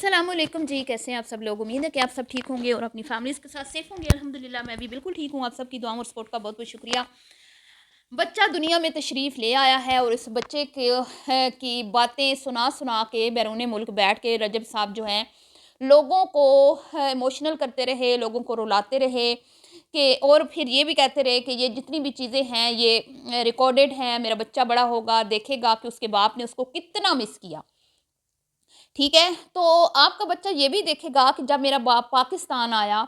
अस्सलामुअलैकुम जी, कैसे हैं आप सब लोग। उम्मीद है कि आप सब ठीक होंगे और अपनी फैमिलीज़ के साथ सेफ होंगे। अल्हम्दुलिल्लाह मैं भी बिल्कुल ठीक हूँ। आप सबकी दुआओं और सपोर्ट का बहुत बहुत शुक्रिया। बच्चा दुनिया में तशरीफ़ ले आया है और इस बच्चे के की बातें सुना सुना के बैरून मुल्क बैठ के रजब साहब जो हैं लोगों को इमोशनल करते रहे, लोगों को रुलाते रहे कि और फिर ये भी कहते रहे कि ये जितनी भी चीज़ें हैं ये रिकॉर्डेड हैं, मेरा बच्चा बड़ा होगा देखेगा कि उसके बाप ने उसको कितना मिस किया। ठीक है, तो आपका बच्चा ये भी देखेगा कि जब मेरा बाप पाकिस्तान आया,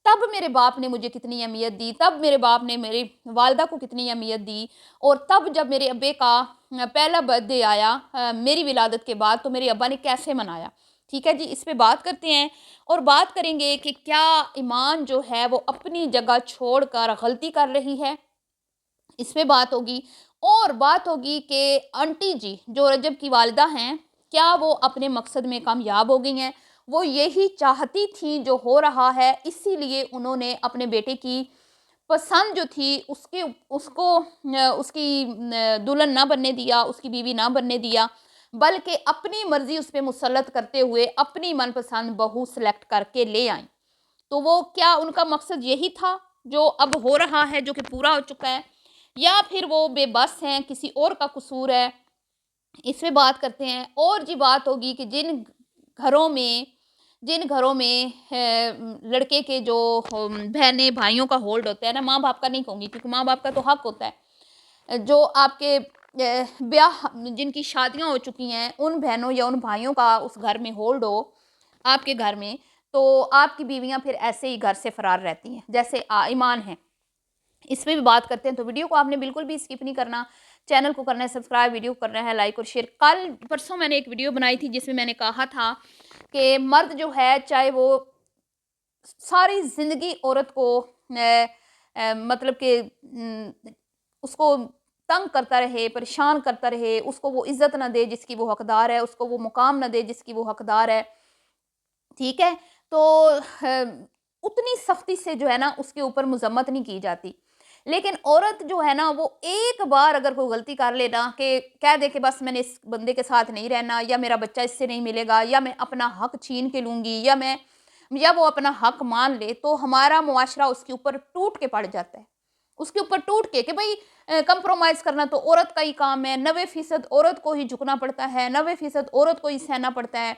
तब मेरे बाप ने मुझे कितनी अहमियत दी, तब मेरे बाप ने मेरी वालिदा को कितनी अहमियत दी और तब जब मेरे अब्बे का पहला बर्थडे आया मेरी विलादत के बाद, तो मेरे अब्बा ने कैसे मनाया। ठीक है जी, इस पे बात करते हैं और बात करेंगे कि क्या ईमान जो है वो अपनी जगह छोड़कर गलती कर रही है, इस पे बात होगी। और बात होगी कि आंटी जी जो रजब की वालिदा हैं, क्या वो अपने मकसद में कामयाब हो गई हैं? वो यही चाहती थी जो हो रहा है, इसीलिए उन्होंने अपने बेटे की पसंद जो थी उसके उसको उसकी दुल्हन ना बनने दिया, उसकी बीवी ना बनने दिया, बल्कि अपनी मर्ज़ी उस पे मुसल्लत करते हुए अपनी मनपसंद बहू सेलेक्ट करके ले आईं। तो वो क्या उनका मकसद यही था जो अब हो रहा है, जो कि पूरा हो चुका है, या फिर वो बेबस हैं, किसी और का कसूर है? इस पे बात करते हैं। और जी बात होगी कि जिन घरों में लड़के के जो बहनें भाइयों का होल्ड होता है ना, माँ बाप का नहीं कहूँगी क्योंकि माँ बाप का तो हक होता है, जो आपके ब्याह जिनकी शादियां हो चुकी हैं उन बहनों या उन भाइयों का उस घर में होल्ड हो आपके घर में, तो आपकी बीवियां फिर ऐसे ही घर से फरार रहती हैं जैसे ईमान है। इस पे भी बात करते हैं, तो वीडियो को आपने बिल्कुल भी स्किप नहीं करना, चैनल को करना है सब्सक्राइब, वीडियो को करना है लाइक और शेयर। कल परसों मैंने एक वीडियो बनाई थी जिसमें मैंने कहा था कि मर्द जो है चाहे वो सारी ज़िंदगी औरत को मतलब कि उसको तंग करता रहे, परेशान करता रहे, उसको वो इज़्ज़त ना दे जिसकी वो हकदार है, उसको वो मुकाम ना दे जिसकी वो हकदार है, ठीक है? तो उतनी सख्ती से जो है ना उसके ऊपर मज़म्मत नहीं की जाती। लेकिन औरत जो है ना वो एक बार अगर कोई गलती कर ले ना कि कह दे कि बस मैंने इस बंदे के साथ नहीं रहना, या मेरा बच्चा इससे नहीं मिलेगा, या मैं अपना हक छीन के लूँगी, या वो अपना हक मान ले, तो हमारा मुआशरा उसके ऊपर टूट के पड़ जाता है। उसके ऊपर टूट के कि भई कंप्रोमाइज़ करना तो औरत का ही काम है, 90% औरत को ही झुकना पड़ता है, 90% औरत को ही सहना पड़ता है।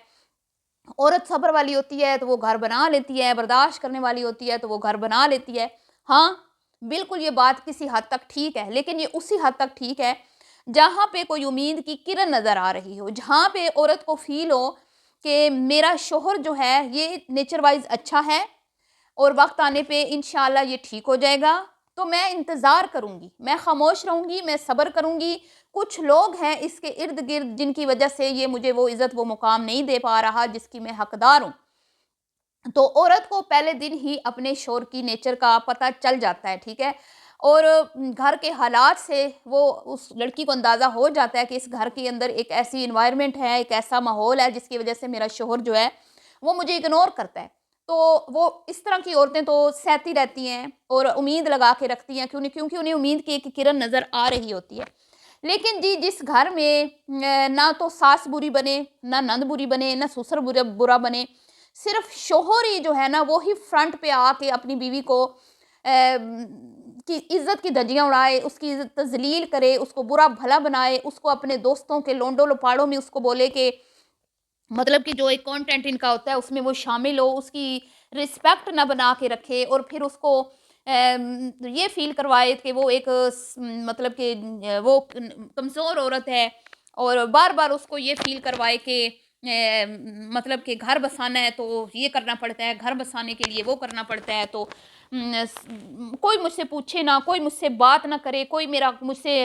औरत सब्र वाली होती है तो वो घर बना लेती है, बर्दाश्त करने वाली होती है तो वो घर बना लेती है। हाँ, बिल्कुल ये बात किसी हद तक ठीक है, लेकिन ये उसी हद तक ठीक है जहाँ पे कोई उम्मीद की किरण नज़र आ रही हो, जहाँ पे औरत को फ़ील हो कि मेरा शौहर जो है ये नेचर वाइज़ अच्छा है और वक़्त आने पे इंशाअल्लाह ये ठीक हो जाएगा, तो मैं इंतज़ार करूँगी, मैं ख़ामोश रहूँगी, मैं सब्र करूँगी। कुछ लोग हैं इसके इर्द-गिर्द जिनकी वजह से ये मुझे वो इज़्ज़त, वो मुकाम नहीं दे पा रहा जिसकी मैं हकदार हूँ। तो औरत को पहले दिन ही अपने शौहर की नेचर का पता चल जाता है, ठीक है? और घर के हालात से वो उस लड़की को अंदाज़ा हो जाता है कि इस घर के अंदर एक ऐसी एनवायरनमेंट है, एक ऐसा माहौल है जिसकी वजह से मेरा शौहर जो है, वो मुझे इग्नोर करता है। तो वो इस तरह की औरतें तो सहती रहती हैं और उम्मीद लगा के रखती हैं क्योंकि उन्हें उम्मीद की एक किरण नज़र आ रही होती है। लेकिन जी जिस घर में ना तो सास बुरी बने, ना नंद बुरी बने, ना ससुर बुरा बुरा बने, सिर्फ शौहर ही जो है ना वो ही फ्रंट पे आके अपनी बीवी को की इज़्ज़त की धज्जियाँ उड़ाए, उसकी इज़्ज़त ज़लील करे, उसको बुरा भला बनाए, उसको अपने दोस्तों के लोंडो-लोपाड़ों में उसको बोले कि मतलब कि जो एक कंटेंट इनका होता है उसमें वो शामिल हो, उसकी रिस्पेक्ट ना बना के रखे और फिर उसको ये फ़ील करवाए कि वो एक मतलब कि वो कमज़ोर औरत है और बार-बार उसको ये फ़ील करवाए कि मतलब कि घर बसाना है तो ये करना पड़ता है, घर बसाने के लिए वो करना पड़ता है, तो कोई मुझसे पूछे ना, कोई मुझसे बात ना करे, कोई मेरा मुझसे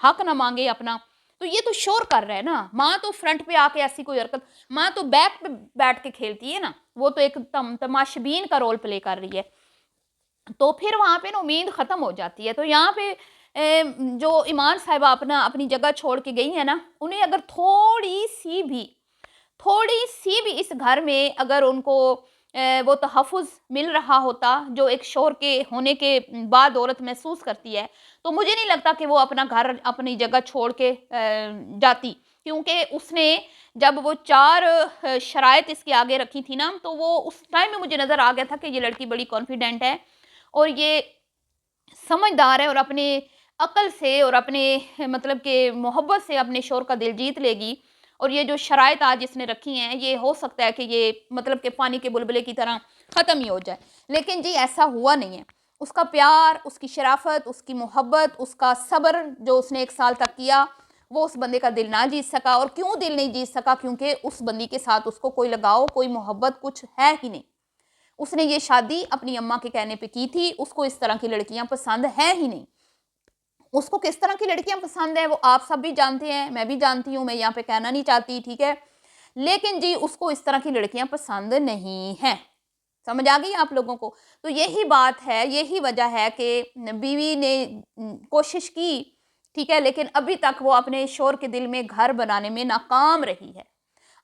हक ना माँगे अपना। तो ये तो शोर कर रहा है ना, माँ तो फ्रंट पे आके ऐसी कोई हरकत, माँ तो बैक पे बैठ के खेलती है ना, वो तो एक तमाशबीन का रोल प्ले कर रही है। तो फिर वहाँ पे ना उम्मीद ख़त्म हो जाती है। तो यहाँ पे जो ईमान साहिबा अपनी जगह छोड़ के गई हैं ना, उन्हें अगर थोड़ी-सी भी इस घर में अगर उनको वो तहफ़्फ़ुज़ मिल रहा होता, जो एक शौहर के होने के बाद औरत महसूस करती है, तो मुझे नहीं लगता कि वो अपना घर, अपनी जगह छोड़ के जाती। क्योंकि उसने जब वो 4 शराइत इसके आगे रखी थी ना, तो वो उस टाइम में मुझे नज़र आ गया था कि ये लड़की बड़ी कॉन्फिडेंट है और ये समझदार है और अपने अक्ल से और अपने मतलब कि मोहब्बत से अपने शौहर का दिल जीत लेगी। और ये जो शराइत आज इसने रखी हैं, ये हो सकता है कि ये मतलब कि पानी के बुलबुले की तरह ख़त्म ही हो जाए। लेकिन जी ऐसा हुआ नहीं है। उसका प्यार, उसकी शराफ़त, उसकी मोहब्बत, उसका सब्र जो उसने 1 साल तक किया, वो उस बंदे का दिल ना जीत सका। और क्यों दिल नहीं जीत सका? क्योंकि उस बंदी के साथ उसको कोई लगाव, कोई मोहब्बत कुछ है ही नहीं। उसने ये शादी अपनी अम्मा के कहने पे की थी, उसको इस तरह की लड़कियां पसंद है ही नहीं। उसको किस तरह की लड़कियां पसंद है वो आप सब भी जानते हैं, मैं भी जानती हूँ, मैं यहाँ पे कहना नहीं चाहती, ठीक है। लेकिन जी उसको इस तरह की लड़कियां पसंद नहीं हैं। समझ आ गई आप लोगों को? तो यही बात है, यही वजह है कि बीवी ने कोशिश की, ठीक है, लेकिन अभी तक वो अपने शोहर के दिल में घर बनाने में नाकाम रही है।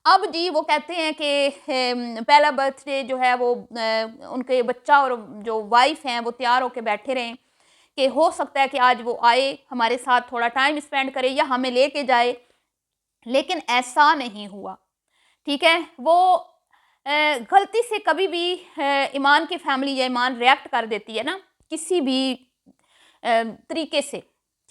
अब जी वो कहते हैं कि पहला बर्थडे जो है वो उनके बच्चा और जो वाइफ हैं वो तैयार होके बैठे रहें कि हो सकता है कि आज वो आए, हमारे साथ थोड़ा टाइम स्पेंड करे या हमें लेके जाए। लेकिन ऐसा नहीं हुआ, ठीक है। वो गलती से कभी भी ईमान की फैमिली या ईमान रिएक्ट कर देती है ना किसी भी तरीके से,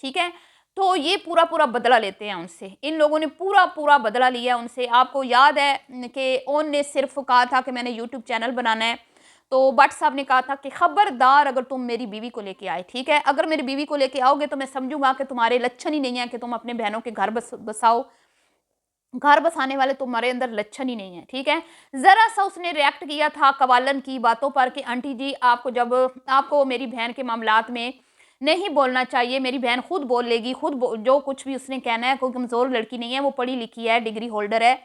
ठीक है, तो ये पूरा पूरा बदला लेते हैं उनसे। इन लोगों ने पूरा पूरा बदला लिया उनसे। आपको याद है कि ओन ने सिर्फ कहा था कि मैंने यूट्यूब चैनल बनाना है, तो भट्ट साहब ने कहा था कि खबरदार अगर तुम मेरी बीवी को लेके आए, ठीक है, अगर मेरी बीवी को लेके आओगे तो मैं समझूंगा कि तुम्हारे लक्षण ही नहीं है कि तुम अपने बहनों के घर बसाओ, घर बसाने वाले तुम्हारे अंदर लक्षण ही नहीं है, ठीक है। जरा सा उसने रिएक्ट किया था कवालन की बातों पर कि आंटी जी आपको जब आपको मेरी बहन के मामलात में नहीं बोलना चाहिए, मेरी बहन खुद बोल लेगी, जो कुछ भी उसने कहना है, कोई कमज़ोर लड़की नहीं है, वो पढ़ी लिखी है, डिग्री होल्डर है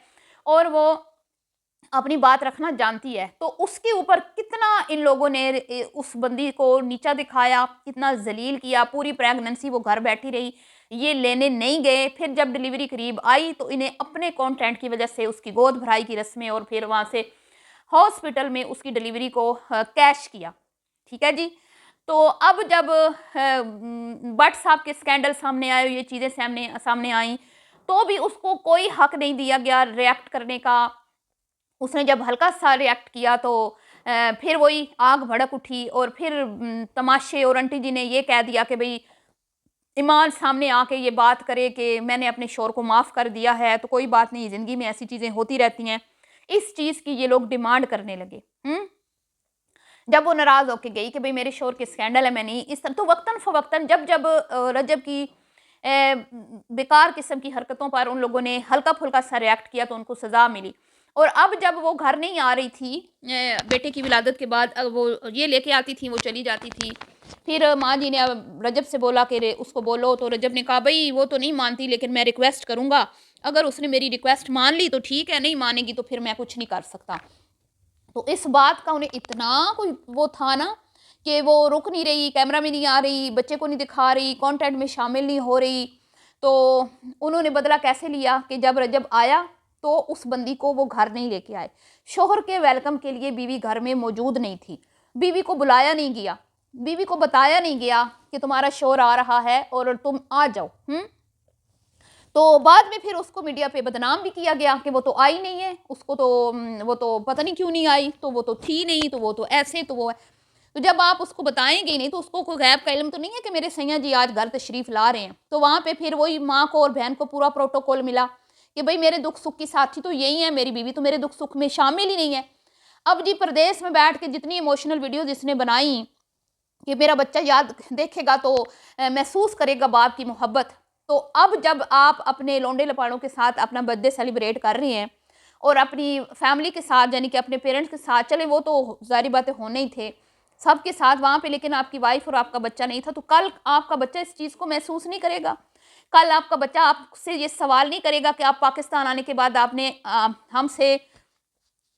और वो अपनी बात रखना जानती है। तो उसके ऊपर कितना इन लोगों ने उस बंदी को नीचा दिखाया, कितना जलील किया। पूरी प्रेगनेंसी वो घर बैठी रही, ये लेने नहीं गए। फिर जब डिलीवरी करीब आई तो इन्हें अपने कंटेंट की वजह से उसकी गोद भराई की रस्में और फिर वहाँ से हॉस्पिटल में उसकी डिलीवरी को कैश किया, ठीक है जी। तो अब जब भट्ट साहब के स्कैंडल सामने आए, ये चीज़ें सामने सामने आई, तो भी उसको कोई हक नहीं दिया गया रिएक्ट करने का। उसने जब हल्का-सा रिएक्ट किया तो फिर वही आग भड़क उठी और फिर तमाशे। और आंटी जी ने ये कह दिया कि भई ईमान सामने आके ये बात करे कि मैंने अपने शौहर को माफ़ कर दिया है, तो कोई बात नहीं, ज़िंदगी में ऐसी चीज़ें होती रहती हैं। इस चीज़ की ये लोग डिमांड करने लगे। जब वो नाराज़ होके गई कि भई मेरे शौहर के स्कैंडल है, मैं नहीं इस तरह, तो वक़्तन-फ़वक़्तन जब रजब की बेकार किस्म की हरकतों पर उन लोगों ने हल्का-फुल्का सा रिएक्ट किया तो उनको सज़ा मिली। और अब जब वो घर नहीं आ रही थी बेटे की विलादत के बाद, वो ये लेके आती थी, वो चली जाती थी। फिर माँ जी ने रजब से बोला कि रे उसको बोलो, तो रजब ने कहा भई वो तो नहीं मानती लेकिन मैं रिक्वेस्ट करूँगा, अगर उसने मेरी रिक्वेस्ट मान ली तो ठीक है, नहीं मानेगी तो फिर मैं कुछ नहीं कर सकता। तो इस बात का उन्हें इतना कोई वो था ना कि वो रुक नहीं रही, कैमरा में नहीं आ रही, बच्चे को नहीं दिखा रही, कंटेंट में शामिल नहीं हो रही। तो उन्होंने बदला कैसे लिया कि जब रजब आया तो उस बंदी को वो घर नहीं लेके आए। शोहर के वेलकम के लिए बीवी घर में मौजूद नहीं थी। बीवी को बुलाया नहीं गया, बीवी को बताया नहीं गया कि तुम्हारा शोहर आ रहा है और तुम आ जाओ। तो बाद में फिर उसको मीडिया पे बदनाम भी किया गया कि वो तो आई नहीं है, उसको तो वो तो पता नहीं क्यों नहीं आई, तो वो तो थी नहीं, तो वो तो ऐसे, तो वो है। तो जब आप उसको बताएंगे ही नहीं तो उसको कोई गैब का इल्म तो नहीं है कि मेरे सैया जी आज घर तशरीफ ला रहे हैं। तो वहाँ पे फिर वही माँ को और बहन को पूरा प्रोटोकॉल मिला कि भाई मेरे दुख सुख की साथी तो यही है, मेरी बीवी तो मेरे दुख सुख में शामिल ही नहीं है। अब जी प्रदेश में बैठ के जितनी इमोशनल वीडियोज इसने बनाई कि मेरा बच्चा याद देखेगा तो महसूस करेगा बाप की मोहब्बत। तो अब जब आप अपने लौंडे लपाड़ों के साथ अपना बर्थडे सेलिब्रेट कर रहे हैं और अपनी फैमिली के साथ यानी कि अपने पेरेंट्स के साथ, चले वो तो ज़ाहिर बातें होने ही थे सबके साथ वहाँ पे, लेकिन आपकी वाइफ और आपका बच्चा नहीं था, तो कल आपका बच्चा इस चीज़ को महसूस नहीं करेगा। कल आपका बच्चा आपसे ये सवाल नहीं करेगा कि आप पाकिस्तान आने के बाद आपने हमसे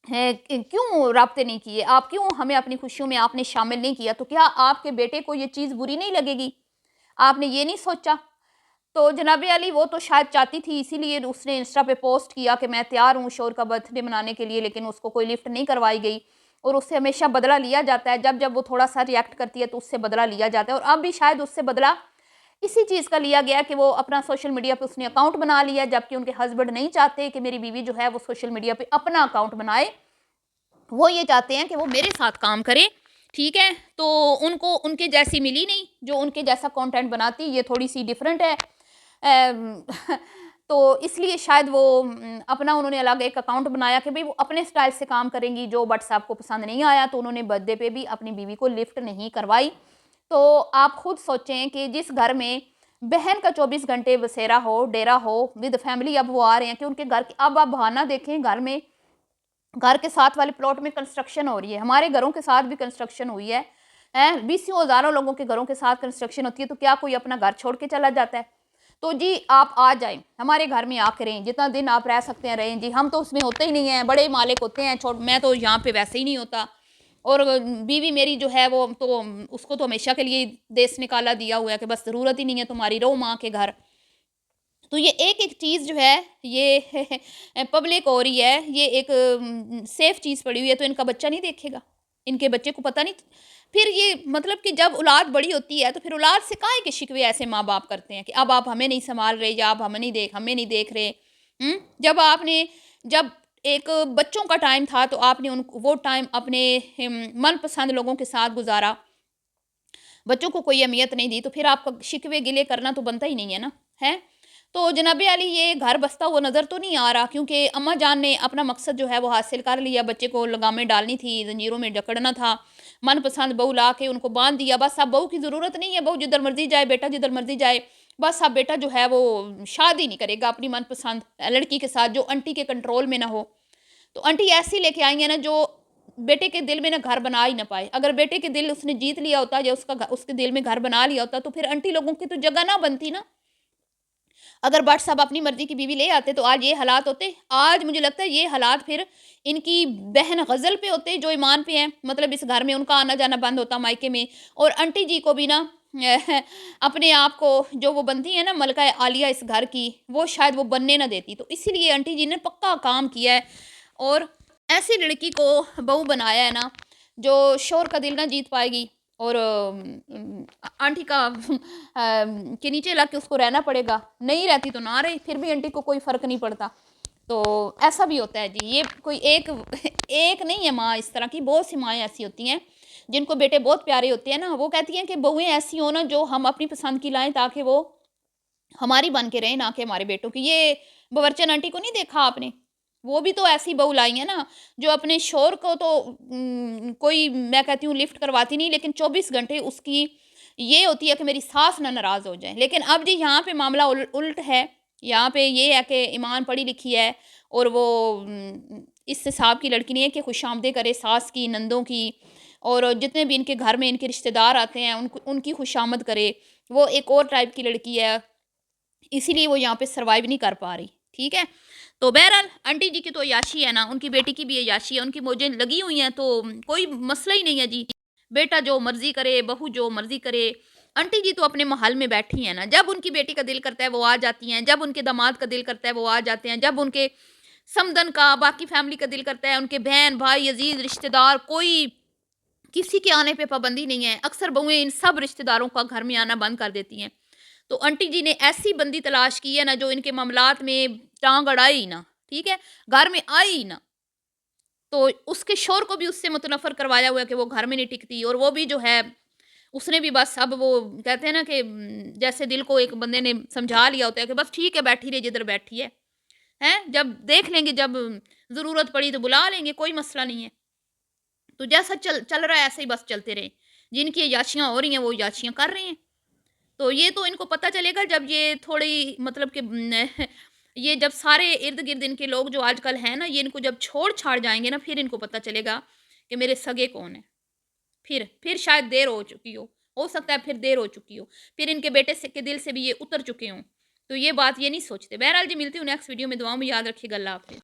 क्यों राब्ते नहीं किए, आप क्यों हमें अपनी खुशियों में आपने शामिल नहीं किया। तो क्या आपके बेटे को ये चीज़ बुरी नहीं लगेगी? आपने ये नहीं सोचा? तो जनाब अली वो तो शायद चाहती थी, इसीलिए उसने इंस्टा पे पोस्ट किया कि मैं तैयार हूँ शोहर का बर्थडे मनाने के लिए, लेकिन उसको कोई लिफ्ट नहीं करवाई गई। और उससे हमेशा बदला लिया जाता है, जब जब वो थोड़ा सा रिएक्ट करती है तो उससे बदला लिया जाता है, और अब भी शायद उससे बदला इसी चीज़ का लिया गया कि वो अपना सोशल मीडिया पे उसने अकाउंट बना लिया, जबकि उनके हस्बैंड नहीं चाहते कि मेरी बीवी जो है वो सोशल मीडिया पे अपना अकाउंट बनाए। वो ये चाहते हैं कि वो मेरे साथ काम करे, ठीक है? तो उनको उनके जैसी मिली नहीं, जो उनके जैसा कंटेंट बनाती, ये थोड़ी-सी डिफरेंट है। अम, तो इसलिए शायद वो अपना उन्होंने अलग एक अकाउंट बनाया कि भई वो अपने स्टाइल से काम करेंगी, जो बट साहब को पसंद नहीं आया, तो उन्होंने बर्थडे पे भी अपनी बीवी को लिफ्ट नहीं करवाई। तो आप खुद सोचें कि जिस घर में बहन का 24 घंटे बसेरा हो, डेरा हो, विद फैमिली, अब वो आ रहे हैं कि उनके घर की, अब आप बहाना देखें, घर में, घर के साथ वाले प्लॉट में कंस्ट्रक्शन हो रही है, हमारे घरों के साथ भी कंस्ट्रक्शन हुई है, हैं? बीसियों हज़ारों लोगों के घरों के साथ कंस्ट्रक्शन होती है, तो क्या कोई अपना घर छोड़ के चला जाता है? तो जी आप आ जाएँ, हमारे घर में आके रहें, जितना दिन आप रह सकते हैं रहें जी, हम तो उसमें होते ही नहीं हैं, बड़े मालिक होते हैं, मैं तो यहाँ पे वैसे ही नहीं होता। और बीवी मेरी जो है वो तो उसको तो हमेशा के लिए देश निकाला दिया हुआ है कि बस ज़रूरत ही नहीं है तुम्हारी, रहो माँ के घर। तो ये एक-एक चीज़ जो है ये पब्लिक हो रही है, ये एक सेफ चीज़ पड़ी हुई है, तो इनका बच्चा नहीं देखेगा? इनके बच्चे को पता नहीं, फिर ये मतलब कि जब औलाद बड़ी होती है, तो फिर औलाद से काहे के शिकवे ऐसे माँ-बाप करते हैं कि अब आप हमें नहीं सँभाल रहे, या आप हमें नहीं देख रहे। हुँ? जब एक बच्चों का टाइम था, तो आपने उन वो टाइम अपने मनपसंद लोगों के साथ गुज़ारा, बच्चों को कोई अहमियत नहीं दी, तो फिर आपका शिकवे गिले करना तो बनता ही नहीं है ना, हैं? तो जनाबे अली ये घर बसता हुआ नज़र तो नहीं आ रहा, क्योंकि अम्मा जान ने अपना मकसद जो है वो हासिल कर लिया, बच्चे को लगामें डालनी थी, ज़ंजीरों में जकड़ना था, मनपसंद बहू ला के उनको बाँध दिया, बस अब बहू की ज़रूरत नहीं है, बहू जिधर मर्ज़ी जाए, बेटा जिधर मर्ज़ी जाए, बस अब बेटा जो है वो शादी नहीं करेगा अपनी मनपसंद लड़की के साथ, जो आंटी के कंट्रोल में ना हो। तो आंटी ऐसी लेके आई है ना, जो बेटे के दिल में ना घर बना ही ना पाए। अगर बेटे के दिल उसने जीत लिया होता, या उसके दिल में घर बना लिया होता, तो फिर आंटी लोगों की तो जगह ना बनती ना। अगर भट्ट साहब अपनी मर्जी की बीवी ले आते, तो आज ये हालात होते। आज मुझे लगता है ये हालात फिर इनकी बहन गजल पे होते, जो ईमान पे हैं, मतलब इस घर में उनका आना जाना बंद होता मायके में, और आंटी जी को भी ना अपने आप को जो वो बनती है ना मलका आलिया इस घर की, वो शायद वो बनने ना देती। तो इसीलिए आंटी जी ने पक्का काम किया है, और ऐसी लड़की को बहू बनाया है ना, जो शोहर का दिल ना जीत पाएगी, और आंटी का के नीचे लग के उसको रहना पड़ेगा, नहीं रहती तो ना रही, फिर भी आंटी को कोई फ़र्क नहीं पड़ता। तो ऐसा भी होता है जी, ये कोई एक एक नहीं है माँ, इस तरह की बहुत सी माएँ ऐसी होती हैं, जिनको बेटे बहुत प्यारे होते हैं ना, वो कहती हैं कि बहुएँ ऐसी हों ना, जो हम अपनी पसंद की लाएँ, ताकि वो हमारी बन के रहें, ना कि हमारे बेटों की। ये बवर्चन आंटी को नहीं देखा आपने? वो भी तो ऐसी बहू लाई है ना, जो अपने शौहर को तो कोई, मैं कहती हूँ, लिफ्ट करवाती नहीं, लेकिन 24 घंटे उसकी ये होती है कि मेरी सास ना नाराज़ हो जाए। लेकिन अब जी यहाँ पे मामला उल्ट है। यहाँ पे ये है कि ईमान पढ़ी-लिखी है, और वो इस हिसाब की लड़की नहीं है कि खुशामदें करे सास की, नंदों की, और जितने भी इनके घर में इनके रिश्तेदार आते हैं, उनकी खुशामद करे। वो एक और टाइप की लड़की है। इसीलिए वो यहाँ पे सर्वाइव नहीं कर पा रही, ठीक है? तो बहरहाल आंटी जी की तो अय्याशी है ना, उनकी बेटी की भी अय्याशी है, उनकी मौजें लगी हुई हैं, तो कोई मसला ही नहीं है जी। बेटा जो मर्ज़ी करे, बहू जो मर्ज़ी करे। आंटी जी तो अपने महल में बैठी हैं ना, जब उनकी बेटी का दिल करता है वो आ जाती हैं, जब उनके दामाद का दिल करता है वो आ जाते हैं, जब उनके समधन का, बाकी फैमिली का दिल करता है, उनके बहन, भाई, अज़ीज़, रिश्तेदार, कोई किसी के आने पे पाबंदी नहीं है। अक्सर बहुएँ इन सब रिश्तेदारों का घर में आना बंद कर देती हैं। तो आंटी जी ने ऐसी बंदी तलाश की है ना, जो इनके मामलात में टांग अड़ाए ही ना, ठीक है? घर में आए ही ना। तो उसके शौहर को भी उससे मुतनफ़्फ़र करवाया हुआ है कि वो घर में नहीं टिकती, और वो भी जो है, उसने भी बस, अब वो कहते हैं ना कि जैसे दिल को एक बंदे ने समझा लिया होता है कि बस ठीक है, बैठी रहे जिधर बैठी है। हैं? जब देख लेंगे, जब ज़रूरत पड़ी तो बुला लेंगे, कोई मसला नहीं है। तो जैसा चल चल रहा है ऐसे ही बस चलते रहें। जिनकी अय्याशियाँ हो रही हैं, वो अय्याशियाँ कर रहे हैं। तो ये तो इनको पता चलेगा जब ये थोड़ी, मतलब कि ये जब सारे इर्द-गिर्द इनके लोग जो आजकल हैं ना, ये इनको जब छोड़-छाड़ जाएँगे ना, फिर इनको पता चलेगा कि मेरे सगे कौन हैं। फिर शायद देर हो चुकी हो सकता है फिर देर हो चुकी हो। फिर इनके बेटे से के दिल से भी ये उतर चुके हों। तो ये बात ये नहीं सोचते। बहरहाल जी, मिलती हूँ नेक्स्ट वीडियो में, दुआओं में याद रखिएगा। अल्लाह हाफ़िज़।